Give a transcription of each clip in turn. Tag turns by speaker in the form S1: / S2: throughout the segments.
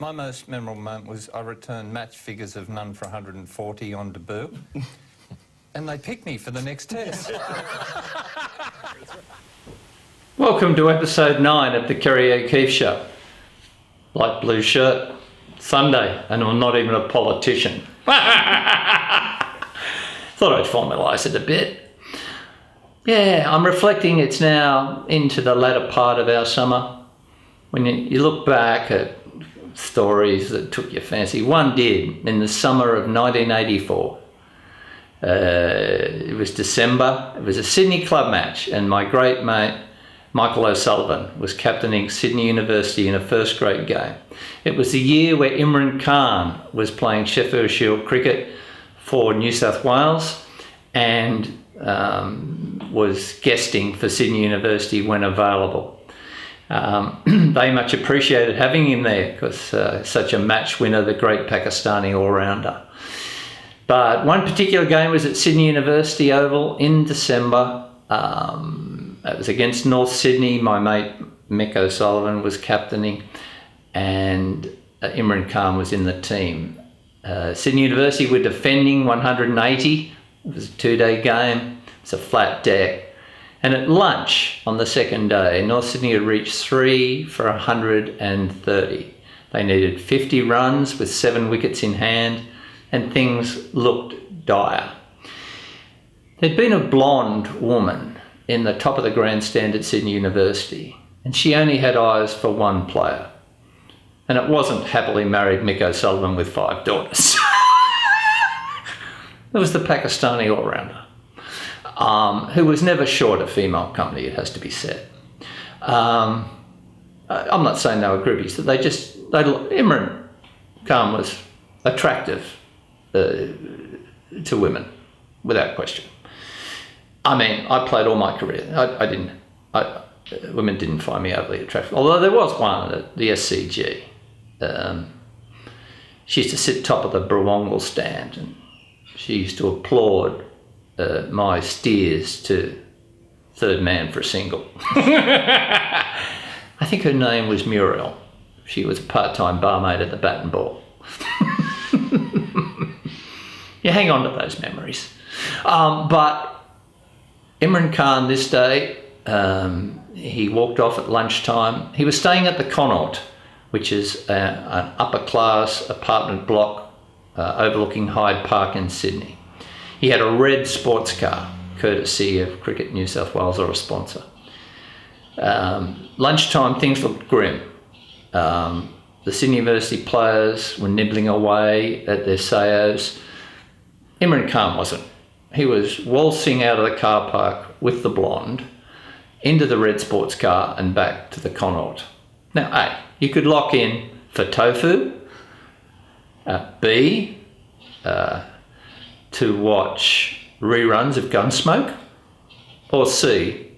S1: My most memorable moment was I returned match figures of none for 140 on debut, and they picked me for the next test.
S2: Welcome to episode 9 of the Kerry O'Keefe Show. Light blue shirt, Sunday, and I'm not even a politician. Thought I'd formalise it a bit. Yeah, I'm reflecting it's now into the latter part of our summer. When you look back at stories that took your fancy, one did in the summer of 1984. It was December, it was a Sydney club match, and my great mate Michael O'Sullivan was captaining Sydney University in a first grade game. It was the year where Imran Khan was playing Sheffield Shield cricket for New South Wales and was guesting for Sydney University when available. They much appreciated having him there because such a match winner, the great Pakistani all-rounder. But one particular game was at Sydney University Oval in December. It was against North Sydney. My mate Mick O'Sullivan was captaining, and Imran Khan was in the team. Sydney University were defending 180. It was a 2-day game. It's a flat deck. And at lunch on the second day, North Sydney had reached 3 for 130. They needed 50 runs with 7 wickets in hand, and things looked dire. There'd been a blonde woman in the top of the grandstand at Sydney University, and she only had eyes for one player. And it wasn't happily married Mick O'Sullivan with 5 daughters. It was the Pakistani all-rounder. Who was never short of female company, it has to be said. I'm not saying they were groupies, but Imran Khan was attractive to women, without question. I mean, I played all my career. Women didn't find me overly attractive, although there was one at the SCG. She used to sit top of the Brawongle stand, and she used to applaud my steers to third man for a single. I think her name was Muriel. She was a part-time barmaid at the Bat and Ball. You hang on to those memories. But Imran Khan this day, he walked off at lunchtime. He was staying at the Connaught, which is an upper-class apartment block overlooking Hyde Park in Sydney. He had a red sports car, courtesy of Cricket New South Wales or a sponsor. Lunchtime, things looked grim. The Sydney University players were nibbling away at their sayos. Imran Khan wasn't. He was waltzing out of the car park with the blonde, into the red sports car and back to the Connaught. Now, A, you could lock in for tofu. B, to watch reruns of Gunsmoke, or C,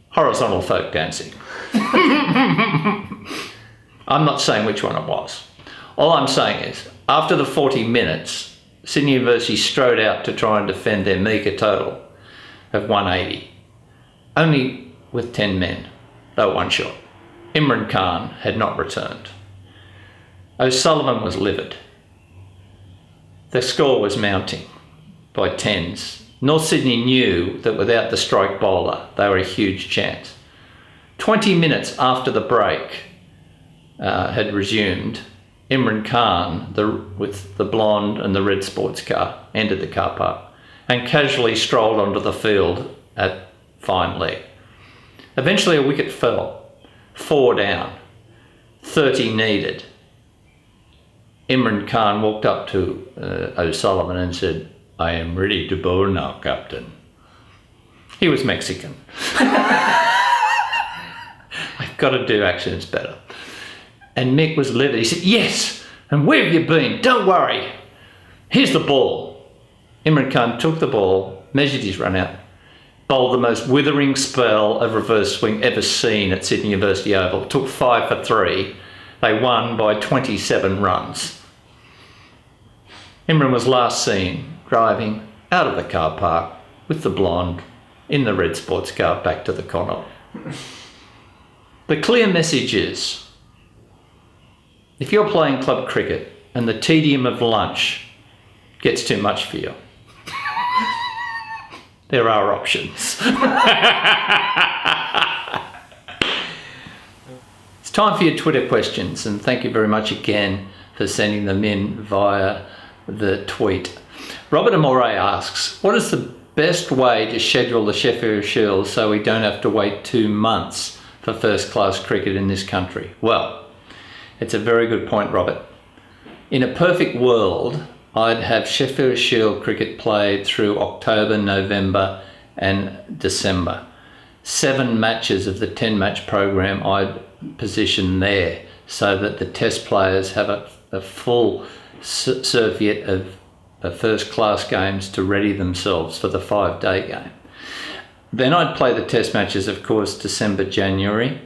S2: horizontal folk dancing. I'm not saying which one it was. All I'm saying is, after the 40 minutes, Sydney University strode out to try and defend their meagre total of 180, only with 10 men. They were one short. Imran Khan had not returned. O'Sullivan was livid. The score was mounting by tens. North Sydney knew that without the strike bowler, they were a huge chance. 20 minutes after the break had resumed, Imran Khan, with the blonde and the red sports car, entered the car park and casually strolled onto the field at fine leg. Eventually a wicket fell, 4 down, 30 needed. Imran Khan walked up to O'Sullivan and said, "I am ready to bowl now, Captain." He was Mexican. I've got to do accents better. And Mick was livid. He said, "Yes, and where have you been? Don't worry. Here's the ball." Imran Khan took the ball, measured his run out, bowled the most withering spell of reverse swing ever seen at Sydney University Oval, took 5 for 3. They won by 27 runs. Imran was last seen driving out of the car park with the blonde in the red sports car back to the Connaught. The clear message is If you're playing club cricket and the tedium of lunch gets too much for you, there are options. It's time for your Twitter questions, and thank you very much again for sending them in via the tweet. Robert Amore asks, what is the best way to schedule the Sheffield Shield so we don't have to wait 2 months for first-class cricket in this country? Well, it's a very good point, Robert. In a perfect world, I'd have Sheffield Shield cricket played through October, November and December. 7 matches of the 10-match program I'd position there so that the test players have a full surfeit of first-class games to ready themselves for the 5-day game. Then I'd play the test matches, of course, December, January,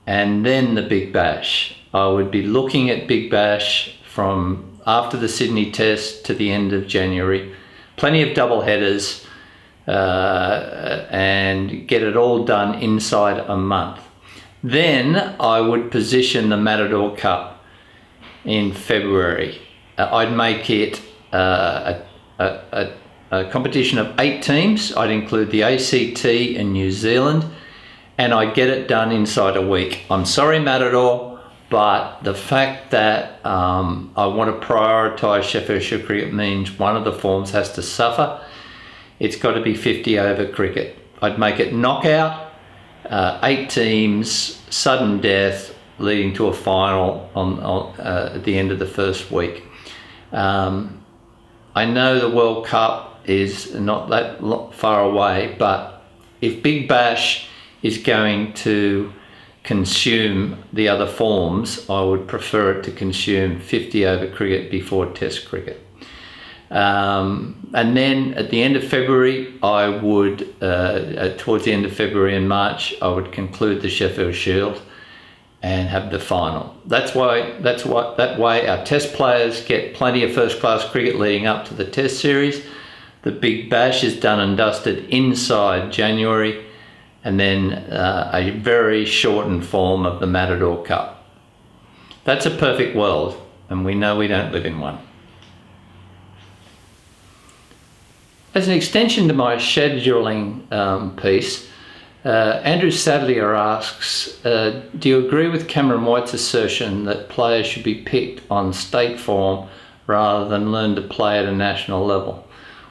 S2: and then the Big Bash. I would be looking at Big Bash from after the Sydney Test to the end of January. Plenty of double headers and get it all done inside a month. Then I would position the Matador Cup in February. I'd make it a competition of 8 teams. I'd include the ACT and New Zealand, and I'd get it done inside a week. I'm sorry, Matador, but the fact that I want to prioritise Sheffield Shield cricket means one of the forms has to suffer. It's got to be 50 over cricket. I'd make it knockout, 8 teams, sudden death, leading to a final at the end of the first week. I know the World Cup is not that far away, but if Big Bash is going to consume the other forms, I would prefer it to consume 50 over cricket before Test cricket. And then at the end of February, I would, towards the end of February and March, I would conclude the Sheffield Shield and have the final. That way our Test players get plenty of first-class cricket leading up to the Test series. The Big Bash is done and dusted inside January, and then a very shortened form of the Matador Cup. That's a perfect world, and we know we don't live in one. As an extension to my scheduling piece, Andrew Sadlier asks, do you agree with Cameron White's assertion that players should be picked on state form rather than learn to play at a national level?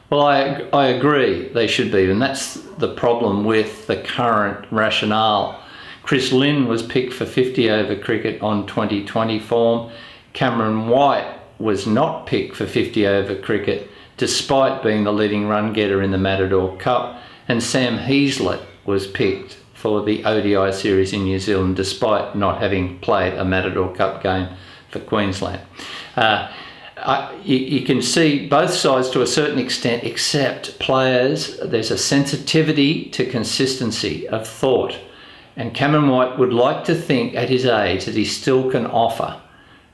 S2: Well, I agree they should be, and that's the problem with the current rationale. Chris Lynn was picked for 50 over cricket on 2020 form. Cameron White was not picked for 50 over cricket despite being the leading run getter in the Matador Cup, and Sam Heazlett was picked for the ODI series in New Zealand despite not having played a Matador Cup game for Queensland. You can see both sides to a certain extent, except players, there's a sensitivity to consistency of thought, and Cameron White would like to think at his age that he still can offer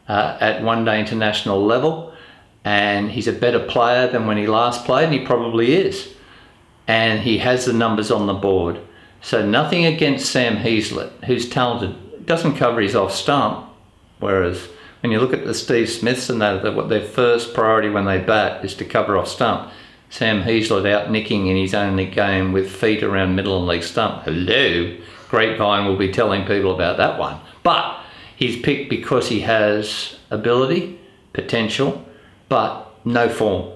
S2: at one-day international level, and he's a better player than when he last played, and he probably is. And he has the numbers on the board. So nothing against Sam Heazlett, who's talented, doesn't cover his off stump, whereas when you look at the Steve Smiths and that, what their first priority when they bat is to cover off stump. Sam Heazlett out nicking in his only game with feet around middle and leg stump. Hello, Grapevine will be telling people about that one. But he's picked because he has ability, potential, but no form.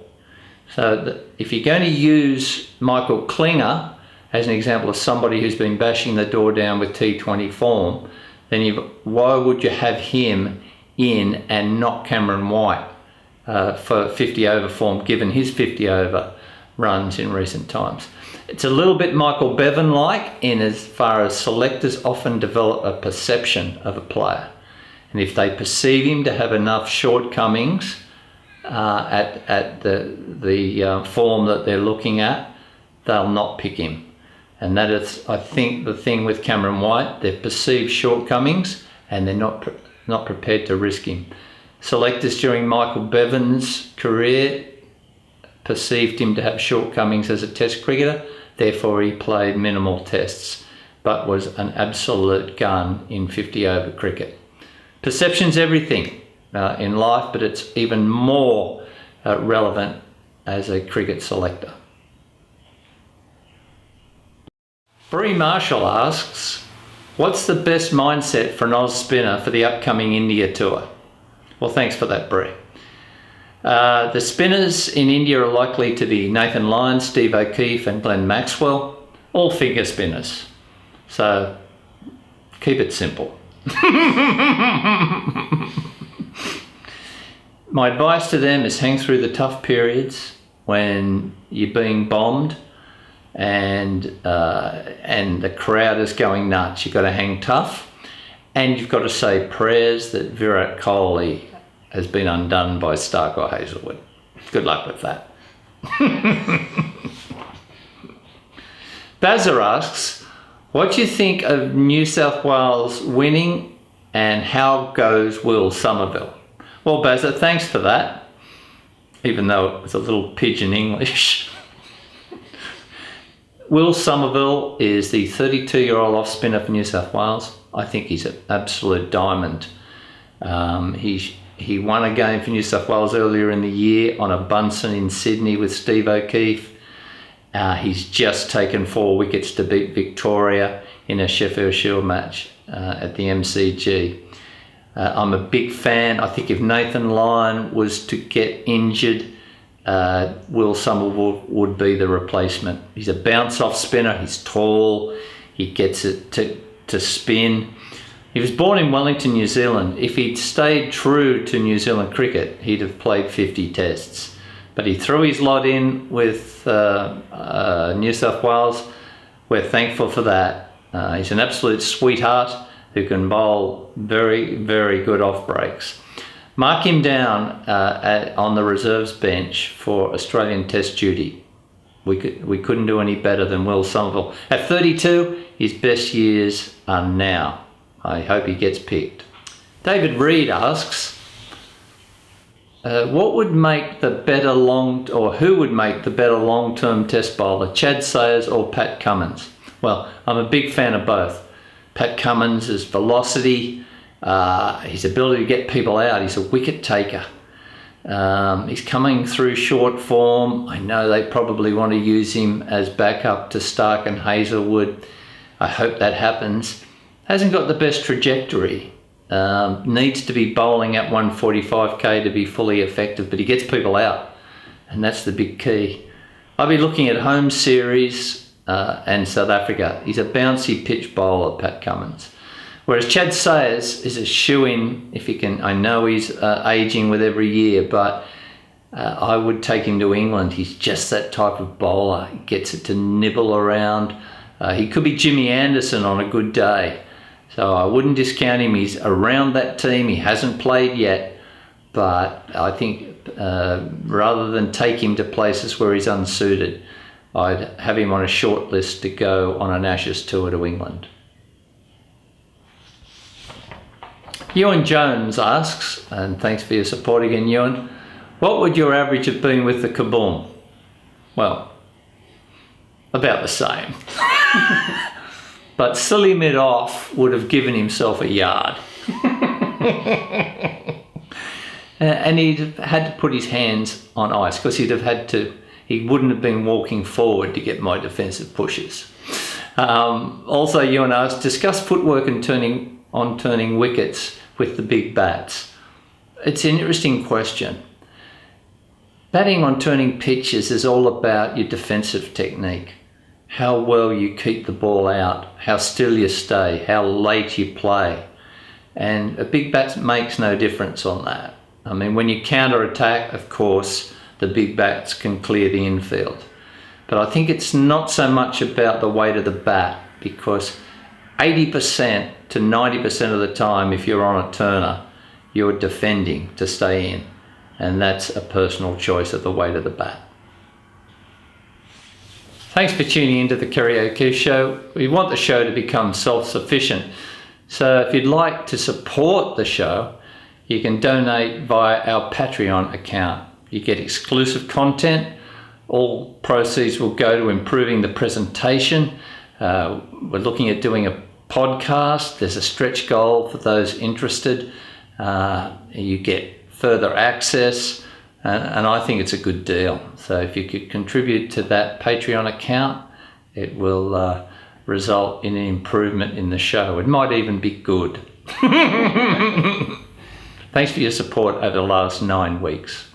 S2: So if you're going to use Michael Klinger as an example of somebody who's been bashing the door down with T20 form, then why would you have him in and not Cameron White for 50 over form, given his 50 over runs in recent times? It's a little bit Michael Bevan-like in as far as selectors often develop a perception of a player. And if they perceive him to have enough shortcomings at the form that they're looking at, they'll not pick him. And that is, I think, the thing with Cameron White. They've perceived shortcomings and they're not prepared to risk him. Selectors during Michael Bevan's career perceived him to have shortcomings as a test cricketer, therefore he played minimal tests, but was an absolute gun in 50 over cricket. Perception's everything in life, but it's even more relevant as a cricket selector. Bree Marshall asks, what's the best mindset for an Oz spinner for the upcoming India tour? Well, thanks for that, Bree. The spinners in India are likely to be Nathan Lyon, Steve O'Keefe and Glenn Maxwell, all finger spinners. So keep it simple. My advice to them is hang through the tough periods when you're being bombed and the crowd is going nuts. You've got to hang tough, and you've got to say prayers that Virat Kohli has been undone by Stark or Hazelwood. Good luck with that. Bazza asks, what do you think of New South Wales winning and how goes Will Somerville? Well, Bazza, thanks for that, even though it was a little pidgin English. Will Somerville is the 32-year-old off spinner for New South Wales. I think he's an absolute diamond. He won a game for New South Wales earlier in the year on a Bunsen in Sydney with Steve O'Keefe. He's just taken 4 wickets to beat Victoria in a Sheffield Shield match at the MCG. I'm a big fan. I think if Nathan Lyon was to get injured, Will Somerville would be the replacement. He's a bounce-off spinner. He's tall. He gets it to spin. He was born in Wellington, New Zealand. If he'd stayed true to New Zealand cricket, he'd have played 50 tests. But he threw his lot in with New South Wales. We're thankful for that. He's an absolute sweetheart who can bowl very, very good off breaks. Mark him down on the reserves bench for Australian Test duty. We couldn't do any better than Will Somerville. At 32, his best years are now. I hope he gets picked. David Reed asks, what would make the better who would make the better long-term test bowler, Chad Sayers or Pat Cummins? Well, I'm a big fan of both. Pat Cummins' velocity, his ability to get people out. He's a wicket taker. He's coming through short form. I know they probably want to use him as backup to Stark and Hazelwood. I hope that happens. Hasn't got the best trajectory. Needs to be bowling at 145k to be fully effective, but he gets people out, and that's the big key. I'll be looking at home series and South Africa. He's a bouncy pitch bowler, Pat Cummins. Whereas Chad Sayers is a shoo-in if he can. I know he's ageing with every year, but I would take him to England. He's just that type of bowler. He gets it to nibble around. He could be Jimmy Anderson on a good day. So I wouldn't discount him. He's around that team. He hasn't played yet, but I think rather than take him to places where he's unsuited, I'd have him on a short list to go on an Ashes tour to England. Ewan Jones asks, and thanks for your support again, Ewan, what would your average have been with the Kaboom? Well, about the same. But Silly Mid-Off would have given himself a yard. And he'd have had to put his hands on ice because he wouldn't have been walking forward to get my defensive pushes. Also, Ewan asked, discuss footwork and turning wickets with the big bats. It's an interesting question. Batting on turning pitches is all about your defensive technique. How well you keep the ball out, how still you stay, how late you play. And a big bat makes no difference on that. I mean, when you counter-attack, of course, the big bats can clear the infield. But I think it's not so much about the weight of the bat, because 80% to 90% of the time, if you're on a turner, you're defending to stay in. And that's a personal choice of the weight of the bat. Thanks for tuning into the Kerry O'Keefe Show. We want the show to become self-sufficient. So if you'd like to support the show, you can donate via our Patreon account. You get exclusive content. All proceeds will go to improving the presentation. We're looking at doing a podcast. There's a stretch goal for those interested. You get further access, and I think it's a good deal. So if you could contribute to that Patreon account, it will result in an improvement in the show. It might even be good. Thanks for your support over the last 9 weeks.